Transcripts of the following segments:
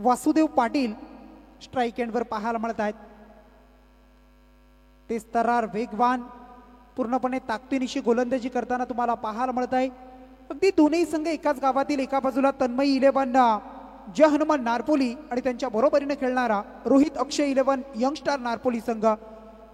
Vasudev Patil strike एंडवर पाहायला मिळत आहेत. ते तरार वेगवान पूर्णपणे ताकदीनिशी गोलंदाजी करताना तुम्हाला पाहायला मिळत आहे. अगदी दोन्ही संघ एकाच गावातील, एका बाजूला तन्मयी 11 जय हनुमान नारपोली आणि त्यांच्या बरोबरीने खेळणारा रोहित अक्षय 11 यंगस्टार नारपोली संघ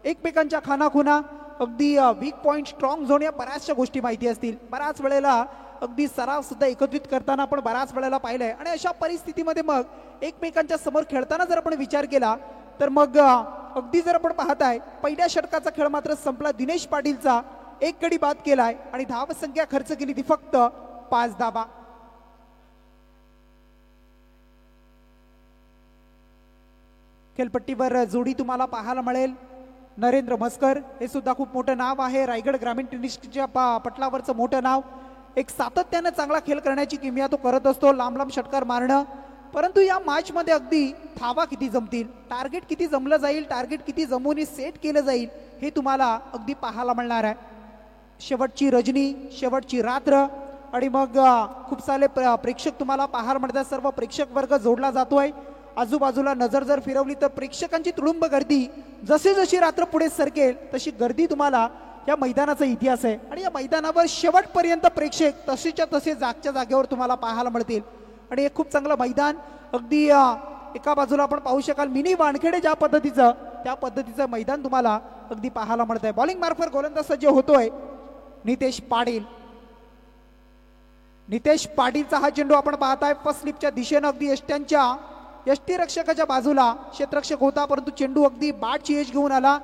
एकमेकांच्या खानाखुना अगदी वीक पॉइंट स्ट्रॉंग झोन या बऱ्याचशा गोष्टी माहिती असतील. बऱ्याच वेळेला अगदी सराव सुद्धा एकत्रित करताना आपण बऱ्याच वेळेला पाहिलंय. आणि अशा परिस्थितीमध्ये मग एकमेकांच्या समोर खेळताना जर आपण विचार केला तर मग अगदी जर आपण पाहताय पहिल्या षटकाचा खेळ मात्र संपला. दिनेश पाटीलचा एक गडी बाद केलाय आणि धावसंख्या खर्च केली ती फक्त 5 धावा. खेळपट्टीवर जोडी तुम्हाला पाहायला मिळेल. नरेंद्र मस्कर हे सुद्धा खूप मोठं नाव आहे. रायगड ग्रामीण टेनिसच्या पटलावरचं मोठं नाव. एक सातत्यानं चांगला खेळ करण्याची किमया तो करत असतो, लांब लांब षटकार मारणं. परंतु या मॅच मध्ये अगदी धावा किती जमतील, टार्गेट किती जमलं जाईल, टार्गेट किती जमून सेट केलं जाईल हे तुम्हाला अगदी पाहायला मिळणार आहे. शेवटची रजनी, शेवटची रात्र आणि मग खूप सारे प्रेक्षक तुम्हाला पाहायला मिळतात. सर्व प्रेक्षक वर्ग जोडला जातोय. आजूबाजूला नजर जर फिरवली तर प्रेक्षकांची तुडुंब गर्दी. जशी जशी रात्र पुढे सरकेल तशी गर्दी तुम्हाला या मैदानाचा इतिहास आहे. आणि या मैदानावर शेवटपर्यंत प्रेक्षक तसेच्या तसे जागच्या जागेवर तुम्हाला पाहायला मिळतील. आणि एक खूप चांगलं मैदान. अगदी एका बाजूला आपण पाहू शकाल मिनी वानखेडे ज्या पद्धतीचं, त्या पद्धतीचं मैदान तुम्हाला अगदी पाहायला मिळत आहे. बॉलिंग मार्फत गोलंदाज सज्ज होतोय नितेश पाटील. नितेश पाटीलचा हा चेंडू आपण पाहताय फर्स्ट स्लिपच्या दिशेनं अगदी यष्टीरक्षकाच्या बाजूला क्षेत्ररक्षक होता, परंतु चेंडू अगदी बाटची एज घेऊन आला.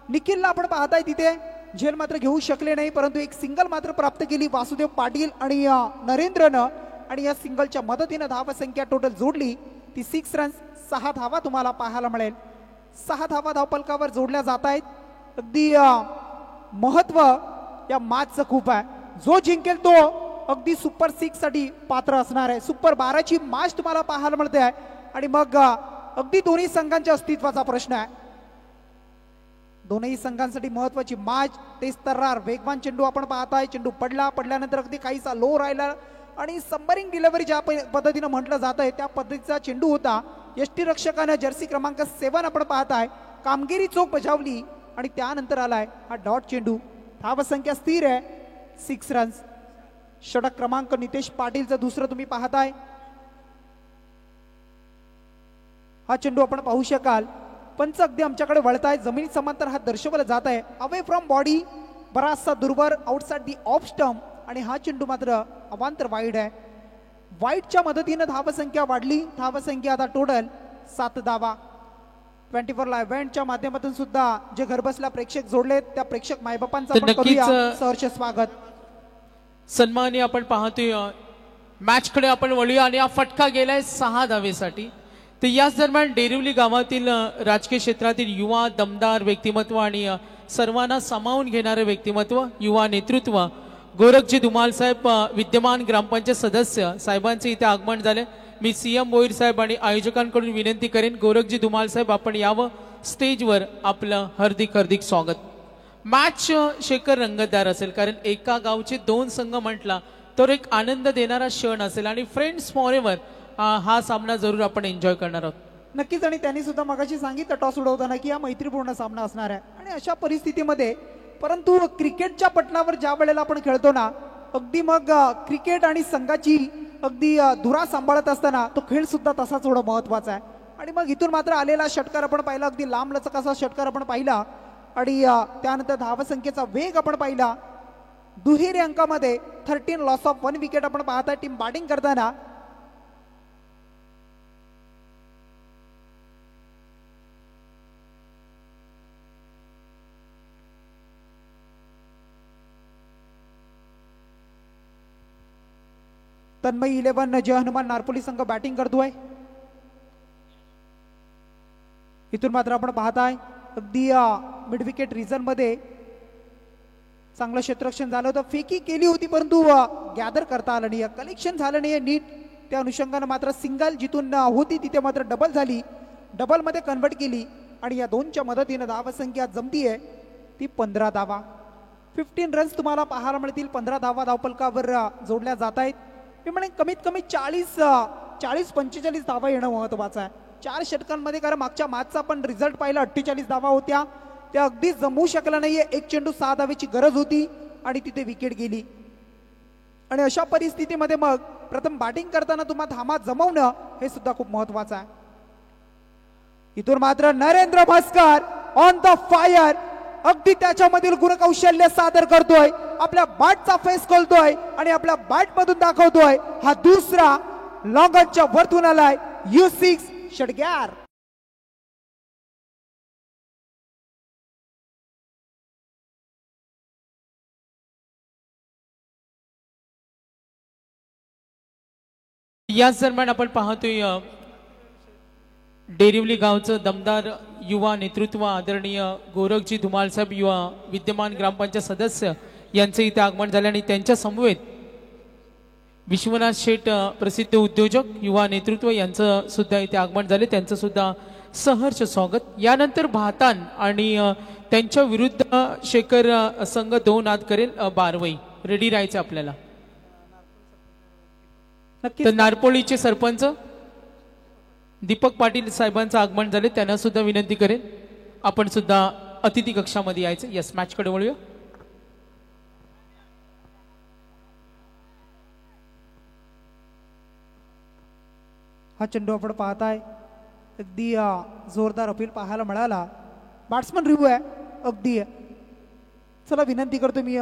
निखिलला आपण पाहताय तिथे झेल मात्र घेऊ शकले नाही, परंतु एक सिंगल मात्र प्राप्त केली वासुदेव पाटील आणि नरेंद्रनं. आणि या सिंगलच्या मदतीनं धावसंख्या टोटल जोडली ती 6 रन्स. 6 धावा तुम्हाला पाहायला मिळेल. 6 धावा धावपलकावर जोडल्या जात आहेत. अगदी महत्व या मॅचचं खूप आहे. जो जिंकेल तो अगदी सुपर 6 साठी पात्र असणार आहे. सुपर 12ची मॅच तुम्हाला पाहायला मिळते आहे. आणि मग अगदी दोन्ही संघांच्या अस्तित्वाचा प्रश्न आहे. दोनही संघांसाठी महत्वाची मॅच. तेच तर्रार वेगवान चेंडू आपण पाहताय. चेंडू पडल्यानंतर अगदी काहीसा लो राहिला आणि सबमरीन डिलिव्हरी ज्या पद्धतीनं म्हटलं जात आहे त्या पद्धतीचा चेंडू होता. यष्टीरक्षकानं जर्सी क्रमांक 7 आपण पाहताय कामगिरी चोख बजावली आणि त्यानंतर आलाय हा डॉट चेंडू. धावसंख्या स्थिर आहे 6 रन्स. षटक क्रमांक नितेश पाटीलचं दुसरं तुम्ही पाहताय. हा चेंडू आपण पाहू शकाल. पंच अगदी आमच्याकडे वळताय. जमिनी समांतर हा दर्शवला जात आहे. अवे फ्रॉम बॉडी बराचसा दूरवर आउटसाइड दी ऑफ स्टंप. आणि हा चेंडू मात्र अवांतर वाईड आहे. वाईडच्या मदतीनं धावसंख्या वाढली. धावसंख्या आता टोटल 7 धावा. 24/11च्या माध्यमातून सुद्धा जे घरबसल्या प्रेक्षक जोडलेत त्या प्रेक्षक मायबापांचं आपण करूया सहर्ष स्वागत. सन्माननीय आपण पाहतोय मॅच कडे आपण वळूया आणि हा फटका गेलाय 6 धावेसाठी. तर याच दरम्यान डेरिवली गावातील राजकीय क्षेत्रातील युवा दमदार व्यक्तिमत्व आणि सर्वांना सामावून घेणारे व्यक्तिमत्व, युवा नेतृत्व गोरखजी धुमाल साहेब विद्यमान ग्रामपंचायत सदस्य साहेबांचे इथे आगमन झाले. मी सीएम बोईर साहेब आणि आयोजकांकडून विनंती करेन गोरखजी धुमाल साहेब आपण यावं स्टेजवर. आपलं हार्दिक हार्दिक स्वागत. मॅच शेखर रंगतदार असेल कारण एका गावचे 2 संघ म्हटला तर एक आनंद देणारा क्षण असेल आणि फ्रेंड्स फॉरएव्हर हा सामना जरूर आपण एन्जॉय करणार आहोत. नक्कीच. आणि त्यांनी सुद्धा मगाशी सांगितलं टॉस उडवताना की हा मैत्रीपूर्ण सामना असणार आहे. आणि अशा परिस्थितीमध्ये परंतु क्रिकेटच्या पटलावर ज्या वेळेला आपण खेळतो ना अगदी मग क्रिकेट आणि संघाची अगदी धुरा सांभाळत असताना तो खेळ सुद्धा तसाच एवढा महत्वाचा आहे. आणि मग इथून मात्र आलेला षटकार आपण पाहिला. अगदी लांब लचक असा षटकार आपण पाहिला. आणि त्यानंतर धावसंख्येचा वेग आपण पाहिला. दुहेरी अंकामध्ये 13 लॉस ऑफ 1 विकेट आपण पाहताय. टीम बॅटिंग करताना तन्मयी 11 जय हनुमान नारपोली संघ बॅटिंग करतोय. इथून मात्र आपण पाहताय अगदी मिड विकेट रिजन मध्ये चांगलं क्षेत्ररक्षण झालं होतं. फेकी केली होती परंतु गॅदर करता आलं नाही, कलेक्शन झालं नाही नीट. त्या अनुषंगाने मात्र सिंगल जिथून होती तिथे मात्र डबल झाली, डबल मध्ये कन्वर्ट केली. आणि या दोनच्या मदतीने धावसंख्या जमतीये ती 15 धावा. 15 रन्स तुम्हाला पाहायला मिळतील. 15 धावा धावपलकावर जोडल्या जात आहेत. मी म्हणे कमीत कमी 40 40-45 धावा येणं महत्वाचं आहे. 4 षटकांमध्ये, कारण मागच्या मॅचचा पण रिझल्ट पाहिला 48 धावा होत्या, त्या अगदी जमू शकला नाहीये. एक चेंडू 6 धावेची गरज होती आणि तिथे विकेट गेली. आणि अशा परिस्थितीमध्ये मग प्रथम बॅटिंग करताना तुम्हाला धामा जमवणं हे सुद्धा खूप महत्वाचं आहे. इथून मात्र Narendra Mhaskar on the fire, अगदी त्याच्यामधील गुणकौशल्य सादर करतोय, आपल्या बॅटचा फेस खोलतोय आणि आपल्या बॅट मधून दाखवतोय. हा दुसरा लॉंगनच्या वरतून आलाय U6 षटकार. याच दरम्यान आपण पाहतोय डेरिवली गावचं दमदार युवा नेतृत्व आदरणीय गोरखजी धुमाल साहेब, युवा विद्यमान ग्रामपंचायत सदस्य यांचे इथे आगमन झाले आणि त्यांच्या समवेत विश्वनाथ शेठ प्रसिद्ध उद्योजक युवा नेतृत्व यांचं सुद्धा इथे आगमन झाले, त्यांचं सुद्धा सहर्ष स्वागत. यानंतर भातान आणि त्यांच्या विरुद्ध शेखर संघ 2 नाद करेल. बारवई रेडी राहायचं आपल्याला. तर नारपोळीचे सरपंच दीपक पाटील साहेबांचं आगमन झाले, त्यांना सुद्धा विनंती करेन आपण सुद्धा अतिथी कक्षामध्ये यायचं. यस, मॅच कडे वळूया. हा चेंडू आपण पाहताय, अगदी जोरदार अपील पाहायला मिळाला. बॅट्समन रिव्ह्यू आहे अगदी. चला विनंती करतो मी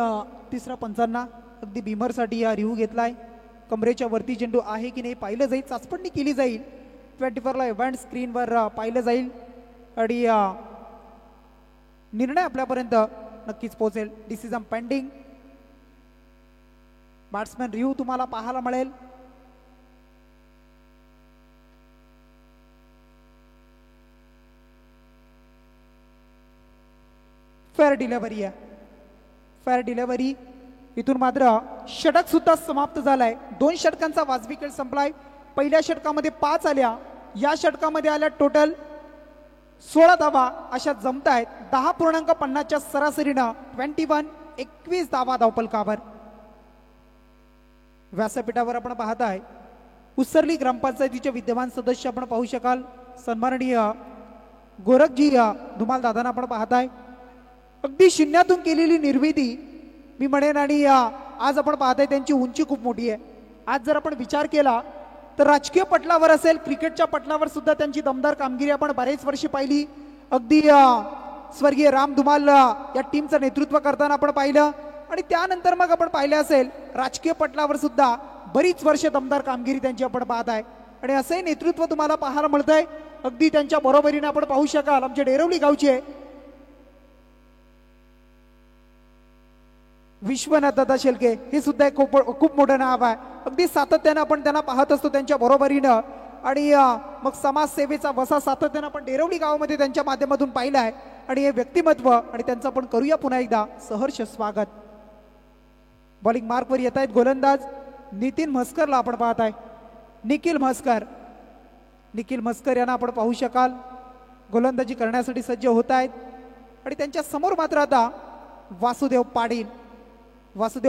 तिसऱ्या पंचांना, अगदी बिमरसाठी हा रिव्ह्यू घेतलाय. कमरेच्या वरती चेंडू आहे की नाही पाहिलं जाईल, चाचपणी केली जाईल. 24ला इव्हेंट स्क्रीनवर पाहिलं जाईल आणि निर्णय आपल्यापर्यंत नक्कीच पोहोचेल. Decision pending. बॅट्समॅन रिव्ह्यू तुम्हाला पाहायला मिळेल. फेअर डिलिव्हरी आहे, फेअर डिलिव्हरी. इथून मात्र षटक सुद्धा समाप्त झालाय. 2 षटकांचा वाजवी खेळ संपलाय. पहिल्या षटकामध्ये 5 आल्या, या षटकामध्ये आल्या टोटल 16 धावा अशा जमतायत. 10.50च्या सरासरीनं 21 धावा धावपलकावर. व्यासपीठावर आपण पाहताय उसरली ग्रामपंचायतीचे विद्यमान सदस्य आपण पाहू शकाल. सन्माननीय गोरखजी धुमाल दादांना आपण पाहताय. अगदी शून्यातून केलेली निर्मिती मी म्हणेन, आणि आज आपण पाहताय त्यांची उंची खूप मोठी आहे. आज जर आपण विचार केला तर राजकीय पटलावर असेल, क्रिकेटच्या पटलावर सुद्धा त्यांची दमदार कामगिरी आपण बरेच वर्षी पाहिली. अगदी स्वर्गीय राम धुमाल या टीमचं नेतृत्व करताना आपण पाहिलं, आणि त्यानंतर मग आपण पाहिलं असेल राजकीय पटलावर सुद्धा बरीच वर्ष दमदार कामगिरी त्यांची आपण पाहत आहे. आणि असंही नेतृत्व तुम्हाला पाहायला मिळतंय. अगदी त्यांच्या बरोबरीने आपण पाहू शकाल आमचे डेरवली गावचे विश्वनाथ दादा शेलके, हे सुद्धा एक खूप मोठं नाव आहे. अगदी सातत्यानं आपण त्यांना पाहत असतो त्यांच्या बरोबरीनं. आणि मग समाजसेवेचा वसा सातत्यानं आपण डेरवली गावामध्ये त्यांच्या माध्यमातून पाहिला आहे. आणि हे व्यक्तिमत्व आणि त्यांचं आपण करूया पुन्हा एकदा सहर्ष स्वागत. बॉलिंग मार्कवर येत आहेत गोलंदाज नितीन म्हस्करला आपण पाहत आहे. निखिल म्हस्कर यांना आपण पाहू शकाल गोलंदाजी करण्यासाठी सज्ज होत आहेत. आणि त्यांच्या समोर मात्र आता वासुदेव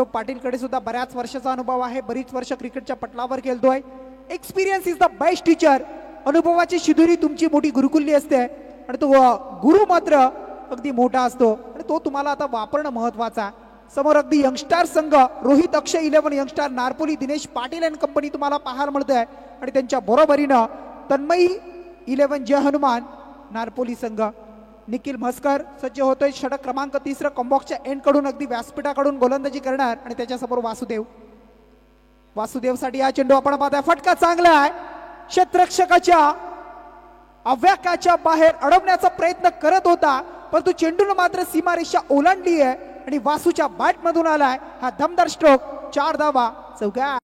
पाटीलकडे सुद्धा बऱ्याच वर्षाचा अनुभव आहे. बरीच वर्ष क्रिकेटच्या पटलावर खेळतोय. Experience is the best teacher. अनुभवाची शिदुरी तुमची मोठी गुरुकुल्ली असते आणि तो गुरु मात्र अगदी मोठा असतो आणि तो तुम्हाला आता वापरणं महत्वाचं आहे. समोर अगदी यंगस्टार संघ रोहित अक्षय 11 youngster Narpoli Dinesh Patil and company तुम्हाला पाहायला मिळतोय. आणि त्यांच्या बरोबरीनं तन्मयी 11 जय हनुमान नारपोली संघ. निखिल म्हस्कर सज्ज होतोय षटक क्रमांक 3 कॉम्बॉक्सच्या एंड कडून अगदी व्यासपीठाकडून गोलंदाजी करणार. आणि त्याच्यासमोर वासुदेवसाठी हा चेंडू आपण पाहताय. फटका चांगला आहे. क्षेत्ररक्षकाच्या अव्याकाच्या बाहेर अडवण्याचा प्रयत्न करत होता, परंतु चेंडूने मात्र सीमारेषा ओलांडली आहे आणि वासूच्या बॅट मधून आलाय हा दमदार स्ट्रोक. 4 धावा चौकार.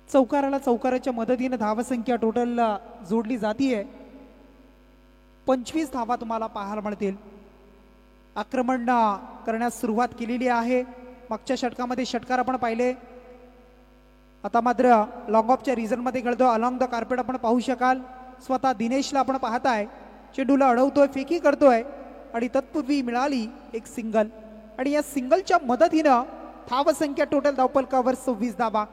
चौकाराच्या मदतीने धावसंख्या टोटल जोडली जातीये. 25 धावा तुम्हाला पाहायला मिळतील. आक्रमण करण्यास सुरुवात केलेली आहे. मागच्या षटकामध्ये षटकार आपण पाहिले. आता मात्र लॉंग ऑफच्या रिझन मध्ये खेळतो. अलॉंग द कार्पेट आपण पाहू शकाल. स्वतः दिनेशला आपण पाहताय चेंडूला अडवतोय, फेकी करतोय आणि तत्पूर्वी मिळाली एक सिंगल आणि या सिंगलच्या मदतीनं धावसंख्या टोटल धावपलकावर 26 धावा.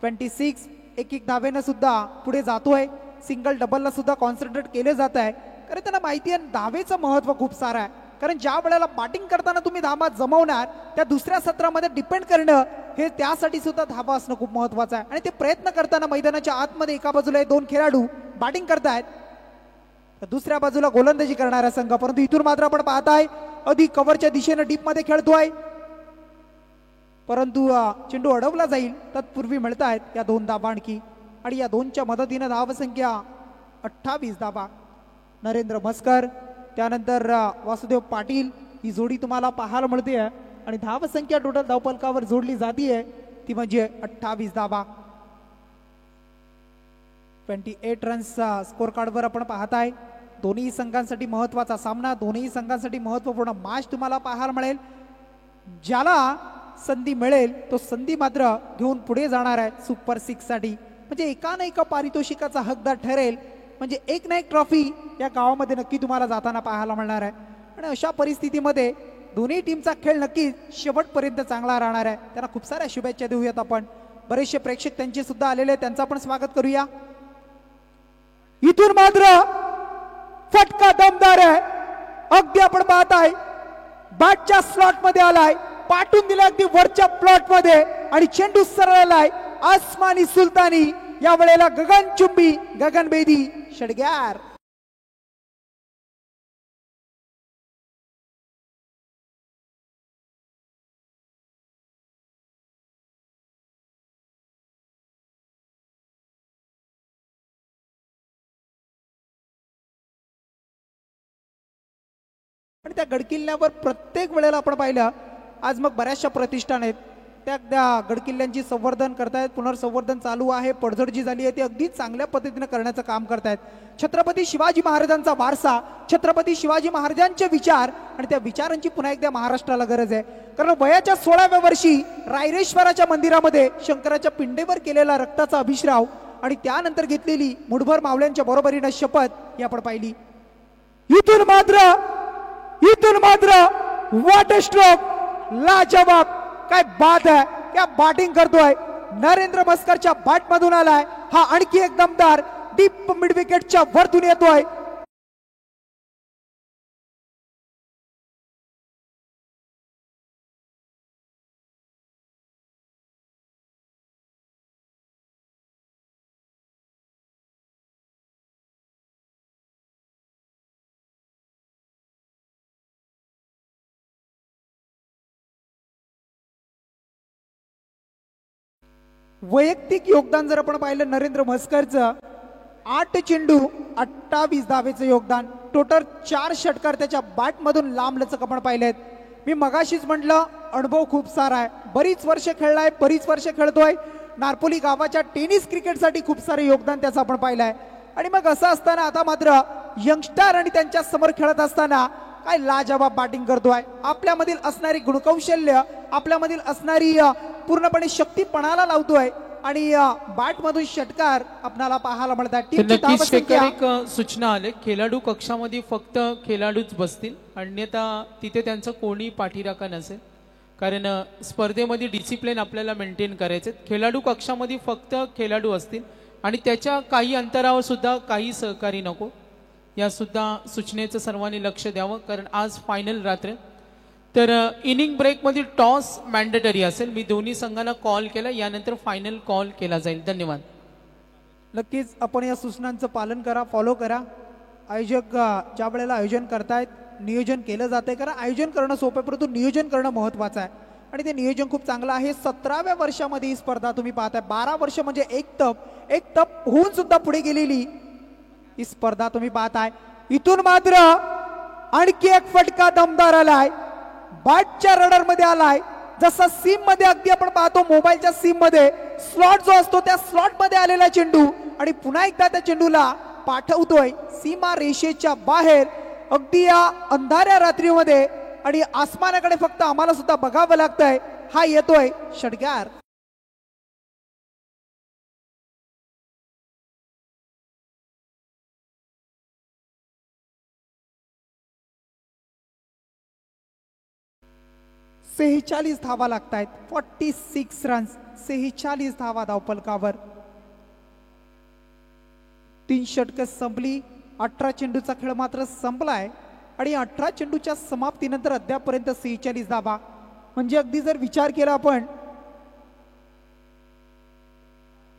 26 एक धावेनं सुद्धा पुढे जातोय. सिंगल डबलला सुद्धा कॉन्सन्ट्रेट केले जात आहे, कारण त्यांना माहिती आहे धावेचं महत्व खूप सारं आहे. कारण ज्या वेळेला बॅटिंग करताना तुम्ही धावा जमवणार त्या दुसऱ्या सत्रामध्ये डिपेंड करणं हे त्यासाठी सुद्धा धावा असणं खूप महत्वाचं आहे. आणि ते प्रयत्न करताना मैदानाच्या आतमध्ये एका बाजूला 2 खेळाडू बॅटिंग करतायत, दुसऱ्या बाजूला गोलंदाजी करणारा संघ. परंतु इथून मात्र आपण पाहताय अधिक कव्हरच्या दिशेने डीप मध्ये खेळतोय, परंतु चेंडू अडवला जाईल. तत्पूर्वी मिळतायत या 2 धावा आणखी आणि या 2च्या मदतीने धावसंख्या 28 धावा. नरेंद्र म्हस्कर त्यानंतर वासुदेव पाटील ही जोडी तुम्हाला पाहायला मिळते आणि धावसंख्या टोटल धावपलकावर जोडली जाते ती म्हणजे 28 धावा. 28 रन्स स्कोर कार्डवर आपण पाहताय. दोन्ही संघांसाठी महत्वाचा सामना, दोन्ही संघांसाठी महत्वपूर्ण मॅच तुम्हाला पाहायला मिळेल. ज्याला संधी मिळेल तो संधी मात्र घेऊन पुढे जाणार आहे सुपर 6 साठी. म्हणजे एका ना एका पारितोषिकाचा हकदार ठरेल. म्हणजे एक ना एक ट्रॉफी या गावामध्ये नक्की तुम्हाला जाताना पाहायला मिळणार आहे. आणि अशा परिस्थितीमध्ये दोन्ही टीमचा खेळ नक्कीच शेवटपर्यंत चांगला राहणार आहे. त्यांना खूप साऱ्या शुभेच्छा देऊयात आपण. बरेचसे प्रेक्षक त्यांचे सुद्धा आलेले, त्यांचं आपण स्वागत करूया. इथून मात्र फटका दमदार आहे. अगदी आपण पाहताय बॅटच्या स्लॉट मध्ये आलाय, पाठवून दिला अगदी वरच्या प्लॉट मध्ये आणि चेंडू सरळ आलाय आसमानी सुलतानी. या वेळेला गगनचुंबी गगनभेदी षडग्यार. आणि त्या गडकिल्ल्यावर प्रत्येक वेळेला आपण पाहिलं आज मग बऱ्याचशा प्रतिष्ठान आहेत त्या गडकिल्ल्यांची संवर्धन करतायत. पुनर्संवर्धन चालू आहे. पडझड जी झाली आहे ती अगदी चांगल्या पद्धतीने करण्याचं काम करतायत. छत्रपती शिवाजी महाराजांचा वारसा, छत्रपती शिवाजी महाराजांचे विचार आणि त्या विचारांची पुन्हा एकदा महाराष्ट्राला गरज आहे. कारण वयाच्या 16व्या वर्षी रायरेश्वराच्या मंदिरामध्ये शंकराच्या पिंडेवर केलेला रक्ताचा अभिश्राव आणि त्यानंतर घेतलेली मुठभर मावल्यांच्या बरोबरीनं शपथ ही आपण पाहिली. इथून मात्र वॉट स्ट्रोक, लाजवाब, काय बात आहे. क्या बॅटिंग करतोय नरेंद्र म्हस्करच्या बॅट मधून आलाय हा आणखी एक दमदार डीप मिड विकेटच्या वरतून येतोय. वैयक्तिक योगदान जर आपण पाहिलं नरेंद्र म्हस्करचं 8 चेंडू 28 धावेचं योगदान. टोटल 4 षटकार त्याच्या बॅट मधून लांब लचक आपण पाहिलेत. मी मगाशीच म्हटलं अनुभव खूप सारा आहे. बरीच वर्ष खेळलाय, बरीच वर्ष खेळतोय. नारपोली गावाच्या टेनिस क्रिकेटसाठी खूप सारे योगदान त्याचं आपण पाहिलंय. आणि मग असं असताना आता मात्र यंगस्टर आणि त्यांच्या समोर खेळत असताना काय लाजवाब बॅटिंग करतोय. आपल्यामधील असणारी गुणकौशल्य, आपल्यामधील असणारी पूर्णपणे शक्ती पणाला लावतोय आणि बॅट मधून षटकार आपल्याला पाहायला मिळतात. एक सूचना आले, खेळाडू कक्षामध्ये फक्त खेळाडूच बसतील, अन्यथा तिथे त्यांचं कोणी पाठीराखा नसेल. कारण स्पर्धेमध्ये डिसिप्लिन आपल्याला मेंटेन करायचे. खेळाडू कक्षामध्ये फक्त खेळाडू असतील आणि त्याच्या काही अंतरावर सुद्धा काही सहकारी नको. या सुद्धा सूचनेचं सर्वांनी लक्ष द्यावं, कारण आज फायनल रात्र. तर इनिंग ब्रेकमध्ये टॉस मॅन्डेटरी असेल. मी दोन्ही संघांना कॉल केला, यानंतर फायनल कॉल केला जाईल. धन्यवाद. नक्कीच आपण या सूचनांचं पालन करा, फॉलो करा. आयोजक ज्या वेळेला आयोजन करतायत नियोजन केलं जातंय, कारण आयोजन करणं सोपं आहे परंतु नियोजन करणं महत्वाचं आहे आणि ते नियोजन खूप चांगलं आहे. 17व्या वर्षामध्ये ही स्पर्धा तुम्ही पाहताय. 12 वर्ष म्हणजे एक तप होऊन सुद्धा पुढे गेलेली ही स्पर्धा तुम्ही पाहताय. इथून मात्र आणखी एक फटका दमदार आलाय, बॅटच्या रडर मध्ये आलाय. जसा सीम मध्ये अगदी आपण पाहतो मोबाईलच्या सीम मध्ये स्लॉट जो असतो त्या स्लॉट मध्ये आलेला चेंडू आणि पुन्हा एकदा त्या चेंडूला पाठवतोय सीमा रेषेच्या बाहेर. अगदी या अंधाऱ्या रात्रीमध्ये आणि आसमानाकडे फक्त आम्हाला सुद्धा बघावं लागतंय. हा येतोय षटकार. सेहेचाळीस धावा लागतायत. 46 रन्स, 46 धावा धावफलकावर. 3 षटकं संपली. 18 चेंडूचा खेळ मात्र संपलाय आणि 18 चेंडूच्या समाप्तीनंतर अद्यापर्यंत 46 धावा. म्हणजे अगदी जर विचार केला आपण,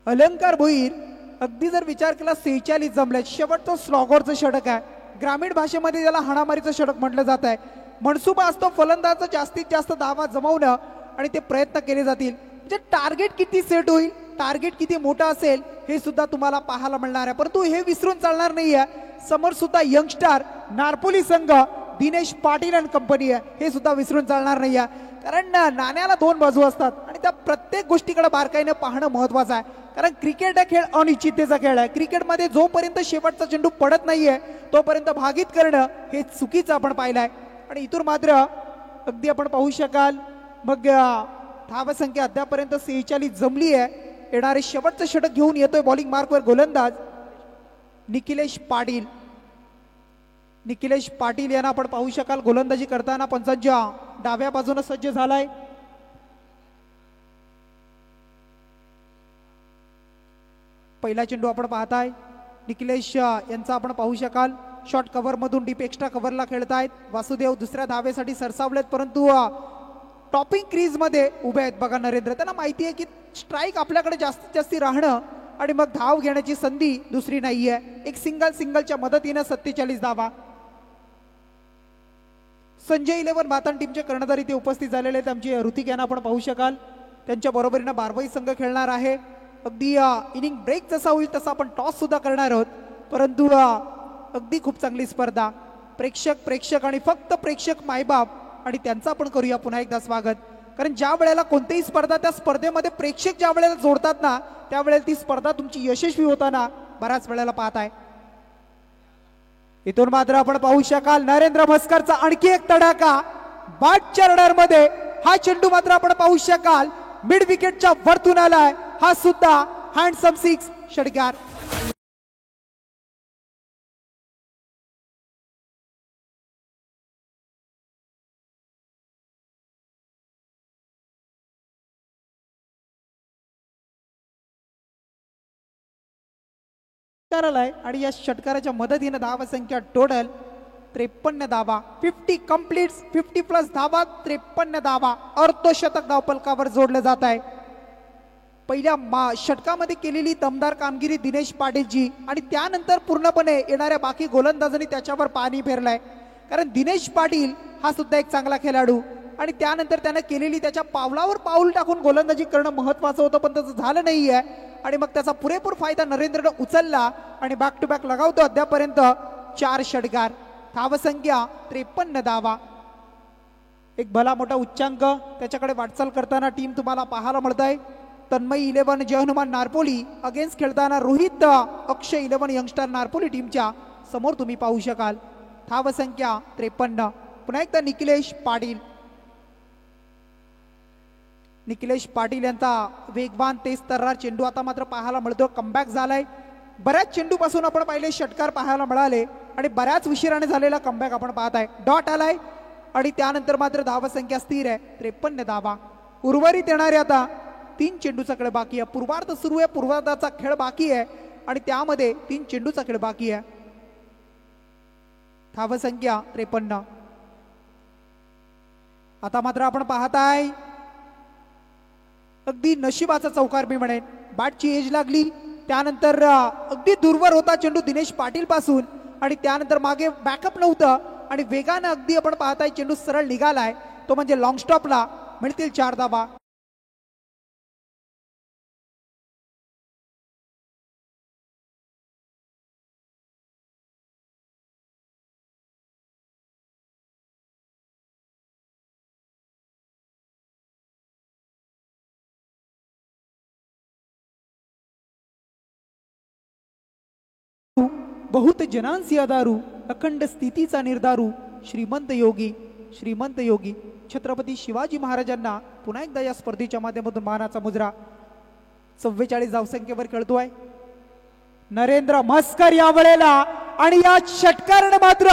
अलंकार भोईर अगदी जर विचार केला 46 जमले. शेवटचं स्लॉगरचं षटक आहे. ग्रामीण भाषेमध्ये त्याला हाणामारीचं षटक म्हटलं जात आहे. मनसुबा असतो फलंदाज जास्तीत जास्त धावा जमवणं आणि ते प्रयत्न केले जातील. म्हणजे टार्गेट किती सेट होईल, टार्गेट किती मोठा असेल हे सुद्धा तुम्हाला पाहायला मिळणार आहे. परंतु हे विसरून चालणार नाहीये. समोर सुद्धा यंगस्टार नारपोली संघ दिनेश पाटील अँड कंपनी आहे, हे सुद्धा विसरून चालणार नाहीये. कारण नाण्याला 2 बाजू असतात आणि त्या प्रत्येक गोष्टीकडे बारकाईने पाहणं महत्वाचं आहे. कारण क्रिकेट हा खेळ अनिश्चिततेचा खेळ आहे. क्रिकेटमध्ये जोपर्यंत शेवटचा चेंडू पडत नाहीये तोपर्यंत भागीत करणं हे चुकीचं आपण पाहिलंय. आणि इथून मात्र अगदी आपण पाहू शकाल मग धावसंख्या अद्यापर्यंत 46 जमली आहे. येणारे शेवटचं षटक घेऊन येतोय बॉलिंग मार्कवर गोलंदाज निखिलेश पाटील. निखिलेश पाटील यांना आपण पाहू शकाल गोलंदाजी करताना पंचांच्या डाव्या बाजूने सज्ज झालाय. पहिला चेंडू आपण पाहताय निखिलेश यांचा आपण पाहू शकाल शॉर्ट कव्हर मधून डीप एक्स्ट्रा कव्हरला खेळतायत. वासुदेव दुसऱ्या धावेसाठी सरसावलेत परंतु टॉपिंग क्रीज मध्ये उभे आहेत. बघा नरेंद्र, त्यांना माहिती आहे की स्ट्राईक आपल्याकडे जास्तीत जास्त राहणं आणि मग धाव घेण्याची संधी दुसरी नाहीये. एक सिंगलच्या मदतीने 47 धावा. संजय 11 मातान टीमचे कर्णधार इथे उपस्थित झालेले आहेत. आमची ऋतिक यांना आपण पाहू शकाल. त्यांच्या बरोबरीनं बारवाई संघ खेळणार आहे. अगदी इनिंग ब्रेक जसा होईल तसा आपण टॉस सुद्धा करणार आहोत. परंतु अगदी खूप चांगली स्पर्धा. प्रेक्षक आणि फक्त प्रेक्षक मायबाप आणि त्यांचं आपण करूया पुन्हा एकदा स्वागत. कारण ज्या वेळेला कोणतीही स्पर्धा त्या स्पर्धेमध्ये प्रेक्षक ज्या वेळेला जोडतात ना त्यावेळेला ती स्पर्धा तुमची यशस्वी होताना बऱ्याच वेळेला पाहताय. इथून मात्र आपण पाहू शकाल नरेंद्र म्हस्करचा आणखी एक तडाखा बॅटच्या रडार मध्ये. हा चेंडू मात्र आपण पाहू शकाल मिड विकेटच्या वरतून आलाय. हा सुद्धा हँडसम 6 षटकार. आणि या षटकाराच्या मदतीने धावा संख्या टोटल 53 धावा. 50 कंप्लीट, 50+ धावा, 53 धावा. अर्धशतक धावफलकावर जोडलं जात आहे. पहिल्या षटकामध्ये केलेली दमदार कामगिरी दिनेश पाटीलजी आणि त्यानंतर पूर्णपणे येणाऱ्या बाकी गोलंदाजांनी त्याच्यावर पाणी फेरलंय. कारण दिनेश पाटील हा सुद्धा एक चांगला खेळाडू आणि त्यानंतर त्यानं केलेली त्याच्या पावलावर पाऊल टाकून गोलंदाजी करणं महत्वाचं होतं, पण तसं झालं नाहीये. आणि मग त्याचा पुरेपूर फायदा नरेंद्रनं उचलला आणि बॅक टू बॅक लगावतो अद्यापर्यंत 4 षटकार. धावसंख्या 53 धावा. एक भला मोठा उच्चांक त्याच्याकडे वाटचाल करताना टीम तुम्हाला पाहायला मिळत आहे. तन्मयी 11 जय हनुमान नारपोली अगेन्स्ट खेळताना रोहित अक्षय 11 यंगस्टर नारपोली टीमच्या समोर तुम्ही पाहू शकाल. धावसंख्या 53. पुन्हा एकदा निखिलेश पाटील. निखिलेश पाटील यांचा वेगवान तेज तर्रार चेंडू आता मात्र पाहायला मिळतो. कमबॅक झालाय. बऱ्याच चेंडू पासून आपण पाहिले षटकार पाहायला मिळाले आणि बऱ्याच उशिराने झालेला कमबॅक आपण पाहत आहे. डॉट आलाय आणि त्यानंतर मात्र धावसंख्या स्थिर आहे 53 धावा. उर्वरित येणारे आता 3 चेंडूचा खेळ बाकी आहे. पूर्वार्ध सुरू आहे, पूर्वार्धाचा खेळ बाकी आहे आणि त्यामध्ये 3 चेंडूचा खेळ बाकी आहे. धावसंख्या 53. आता मात्र आपण पाहताय अगदी नशिबाचा चौकार मी म्हणेन. बॅटची एज लागली त्यानंतर अगदी दूरवर होता चेंडू दिनेश पाटील पासून आणि त्यानंतर मागे बॅकअप नव्हतं आणि वेगानं अगदी आपण पाहताय चेंडू सरळ निघालाय. तो म्हणजे लॉंग स्टॉपला. मिळतील 4 धावा. बहुत जनांसी आधारू अखंड स्थितीचा निर्धारू श्रीमंत योगी श्रीमंत योगी छत्रपती शिवाजी महाराजांना पुन्हा एकदा या स्पर्धेच्या माध्यमातून मानाचा मुजरा 44 धावसंख्येवर खेळतोय नरेंद्र म्हस्कर या वेळेला आणि या षटकाराने मात्र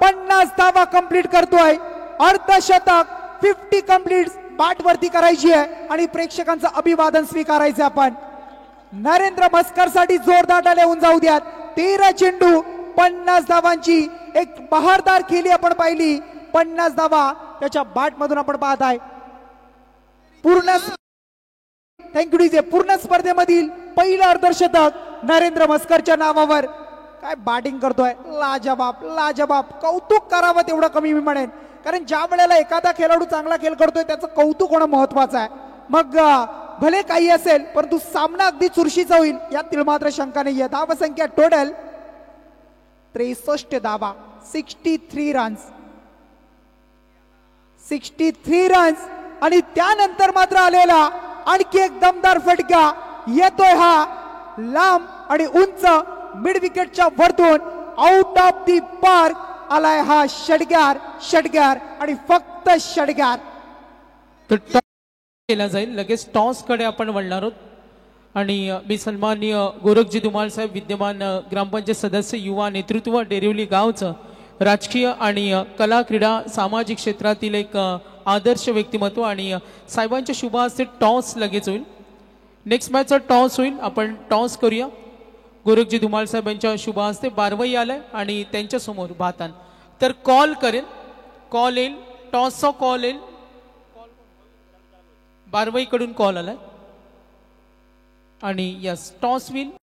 50 धावा कंप्लीट करतोय अर्धशतक 50 कंप्लीट बाट वरती करायची आहे आणि प्रेक्षकांचं अभिवादन स्वीकारायचं आपण नरेंद्र म्हस्कर साठी जोरदार टाळ्या होऊन जाऊ द्यात 13 चेंडू 50 धावांची एक बहारदार खेळी आपण पाहिली 50 धावा त्याच्या बाट मधून आपण पाहत आहे पूर्ण थँक्यू डीजे पूर्ण स्पर्धेमधील पहिलं अर्धशतक नरेंद्र म्हस्करच्या नावावर काय बॅटिंग करतोय लाजवाब लाजवाब कौतुक करावं तेवढं कमी मी म्हणेन कारण ज्या वेळेला एखादा खेळाडू चांगला खेळ करतोय त्याचं कौतुक होणं महत्वाचं आहे मग भले काही असेल परंतु सामना अगदी चुरशीचा होईल यातील मात्र शंका नाहीये धावसंख्या टोटल 63 धावा 63 रन्स आणि त्यानंतर मात्र आलेला आणखी एक दमदार फटका येतोय हा लांब आणि उंच मिड विकेटच्या वरतून आउट ऑफ दी पार्क आलाय हा षटकार आणि फक्त षटकार तर टॉस केला जाईल लगेच टॉस कडे आपण वळणार आहोत आणि मी सन्माननीय गोरखजी धुमाळ साहेब विद्यमान ग्रामपंचायत सदस्य युवा नेतृत्व डेरिवली गावचं राजकीय आणि कला क्रीडा सामाजिक क्षेत्रातील एक आदर्श व्यक्तिमत्व आणि साहेबांच्या शुभ हस्ते टॉस लगेच होईल नेक्स्ट मॅचचा टॉस होईल आपण टॉस करूया गोरखजी धुमाळ साहेब यांच्या शुभ हस्ते बारवई आलाय आणि त्यांच्या समोर भातान तर कॉल करेल कॉल येईल टॉसचा कॉल येईल बारवई कडून कॉल आलाय आणि यस टॉस विल